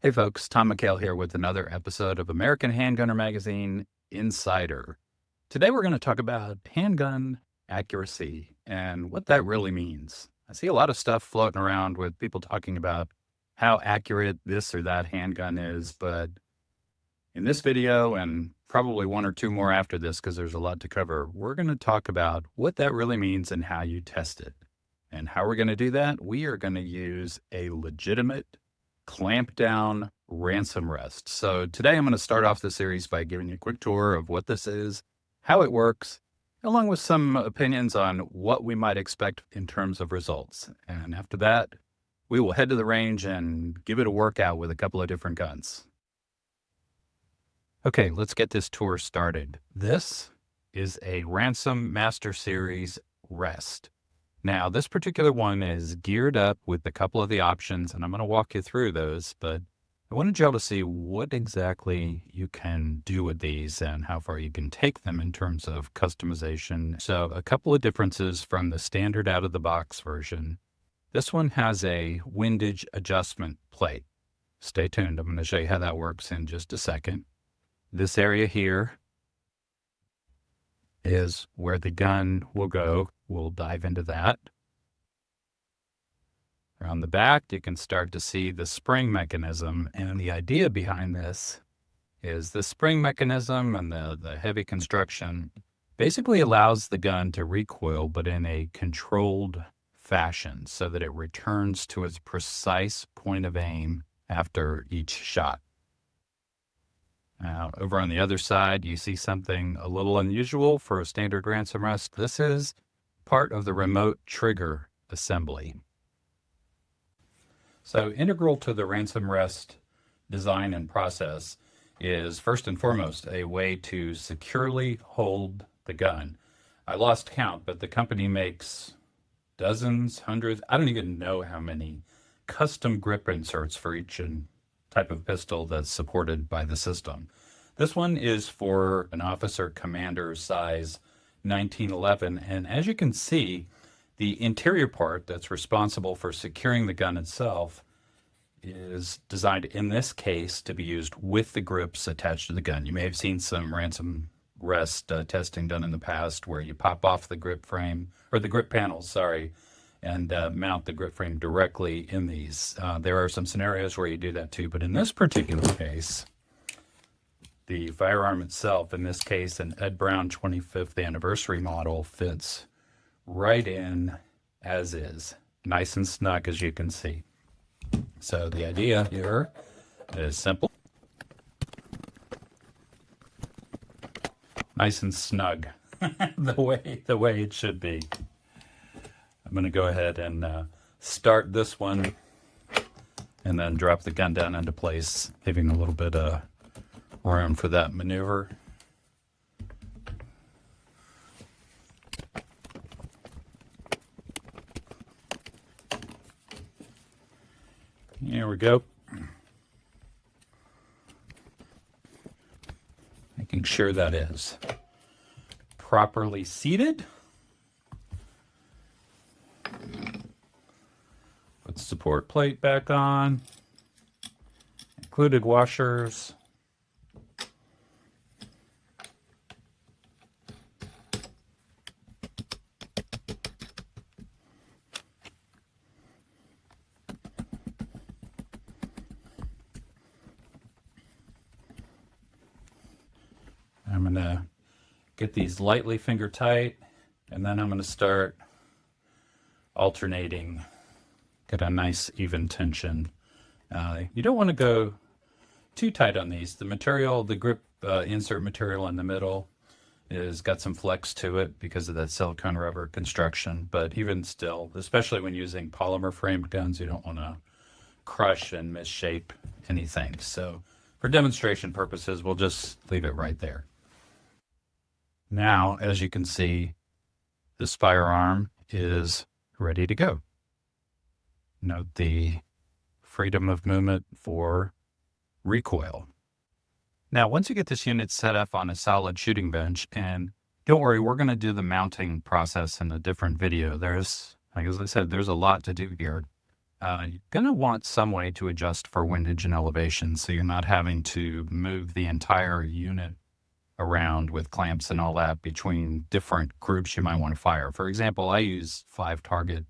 Hey folks, Tom McHale here with another episode of American Handgunner Insider. Today we're going to talk about handgun accuracy and what that really means. I see a lot of stuff floating around with people talking about how accurate this or that handgun is, but in this video and probably one or two more after this, because there's a lot to cover, we're going to talk about what that really means and how you test it. And how we're going to do that, we are going to use a legitimate clamp down ransom rest. So today I'm going to start off the series by giving you a quick tour of what this is, how it works, along with some opinions on what we might expect in terms of results. And after that, we will head to the range and give it a workout with a couple of different guns. Okay, let's get this tour started. This is a Ransom Master Series Rest. Now, this particular one is geared up with a couple of the options, and I'm going to walk you through those, but I wanted you all to see what exactly you can do with these and how far you can take them in terms of customization. So a couple of differences from the standard out-of-the-box version. This one has a windage adjustment plate. Stay tuned. I'm going to show you how that works in just a second. This area here is where the gun will go. We'll dive into that. Around the back, you can start to see the spring mechanism. And the idea behind this is the spring mechanism and the heavy construction basically allows the gun to recoil, but in a controlled fashion so that it returns to its precise point of aim after each shot. Now, over on the other side, you see something a little unusual for a standard Ransom Rest. This is part of the remote trigger assembly. So integral to the Ransom Rest design and process is first and foremost a way to securely hold the gun. I lost count, but the company makes dozens, hundreds, I don't even know how many custom grip inserts for each type of pistol that's supported by the system. This one is for an officer commander size 1911, and as you can see, the interior part that's responsible for securing the gun itself is designed in this case to be used with the grips attached to the gun. You may have seen some Ransom Rest testing done in the past where you pop off the grip frame, or the grip panels, sorry, and mount the grip frame directly in these. There are some scenarios where you do that too, but in this particular case, the firearm itself, in this case an Ed Brown 25th anniversary model, fits right in as is, nice and snug as you can see. So the idea here is simple, nice and snug, the way it should be. I'm going to go ahead and start this one and then drop the gun down into place, leaving a little bit of room for that maneuver. Here we go. Making sure that is properly seated. Put the support plate back on. Included washers. I'm going to get these lightly finger tight, and then I'm going to start alternating, get a nice even tension. You don't want to go too tight on these. The material, the grip insert material in the middle is got some flex to it because of that silicone rubber construction, but even still, especially when using polymer framed guns, you don't want to crush and misshape anything. So for demonstration purposes, we'll just leave it right there. Now, as you can see, this firearm is ready to go. Note the freedom of movement for recoil. Now, once you get this unit set up on a solid shooting bench, and don't worry, we're going to do the mounting process in a different video. Like as I said, there's a lot to do here. You're going to want some way to adjust for windage and elevation so you're not having to move the entire unit around with clamps and all that between different groups you might want to fire. For example, I use 5-target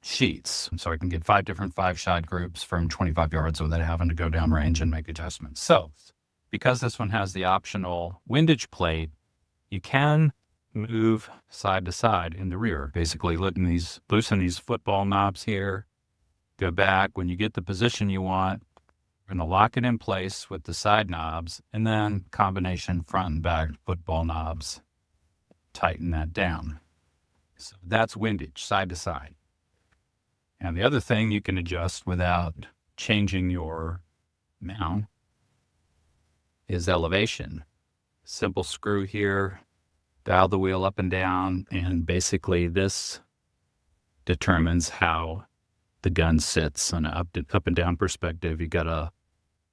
sheets, so I can get 5 different 5-shot groups from 25 yards without having to go down range and make adjustments. So because this one has the optional windage plate, you can move side to side in the rear. Basically loosen these football knobs here, go back. When you get the position you want, we're going to lock it in place with the side knobs, and then combination front and back football knobs, tighten that down. So that's windage, side to side. And the other thing you can adjust without changing your mount is elevation. Simple screw here, dial the wheel up and down, and basically this determines how the gun sits on an up and down perspective. You got a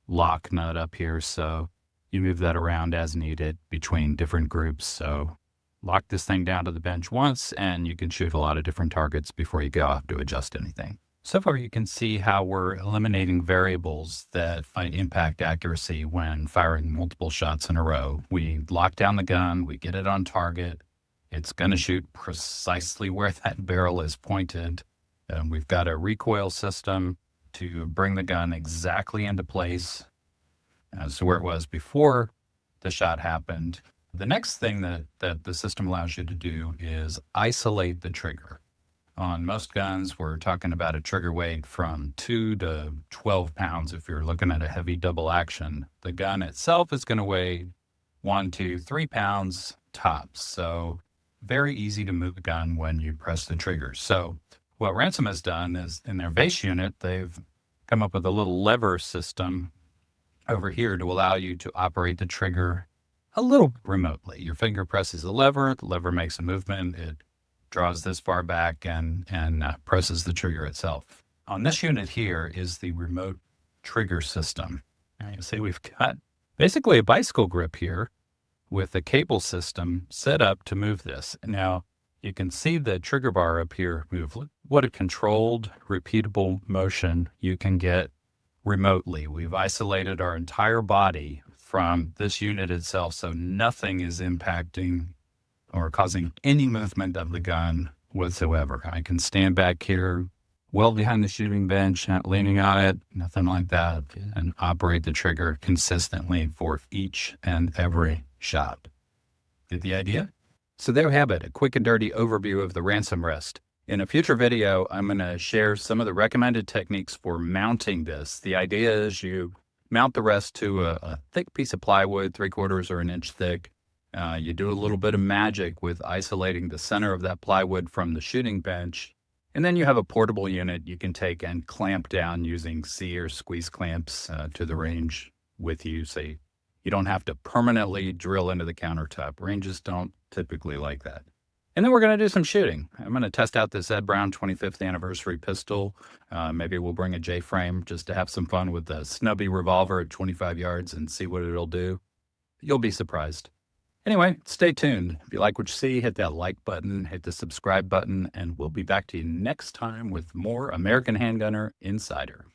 lock nut up here, so you move that around as needed between different groups. So lock this thing down to the bench once, and you can shoot a lot of different targets before you go have to adjust anything. So far, you can see how we're eliminating variables that might impact accuracy when firing multiple shots in a row. We lock down the gun, we get it on target. It's going to shoot precisely where that barrel is pointed. We've got a recoil system to bring the gun exactly into place as to where it was before the shot happened. The next thing that the system allows you to do is isolate the trigger. On most guns, we're talking about a trigger weight from 2 to 12 pounds if you're looking at a heavy double action. The gun itself is going to weigh 1 to 3 pounds tops. So very easy to move a gun when you press the trigger. So what Ransom has done is in their base unit, they've come up with a little lever system over here to allow you to operate the trigger a little remotely. Your finger presses the lever makes a movement, it draws this far back and presses the trigger itself. On this unit here is the remote trigger system. And you see we've got basically a bicycle grip here with a cable system set up to move this. Now you can see the trigger bar up here move. What a controlled, repeatable motion you can get remotely. We've isolated our entire body from this unit itself, so nothing is impacting or causing any movement of the gun whatsoever. I can stand back here, well behind the shooting bench, not leaning on it, nothing like that, and operate the trigger consistently for each and every shot. Get the idea? So there we have it, a quick and dirty overview of the Ransom Rest. In a future video, I'm going to share some of the recommended techniques for mounting this. The idea is you mount the rest to a thick piece of plywood, 3/4 or an inch thick. You do a little bit of magic with isolating the center of that plywood from the shooting bench. And then you have a portable unit you can take and clamp down using C or squeeze clamps to the range with you. So you don't have to permanently drill into the countertop. Ranges don't typically like that. And then we're going to do some shooting. I'm going to test out this Ed Brown 25th anniversary pistol. Maybe we'll bring a J-frame just to have some fun with the snubby revolver at 25 yards and see what it'll do. You'll be surprised. Anyway, stay tuned. If you like what you see, hit that like button, hit the subscribe button, and we'll be back to you next time with more American Handgunner Insider.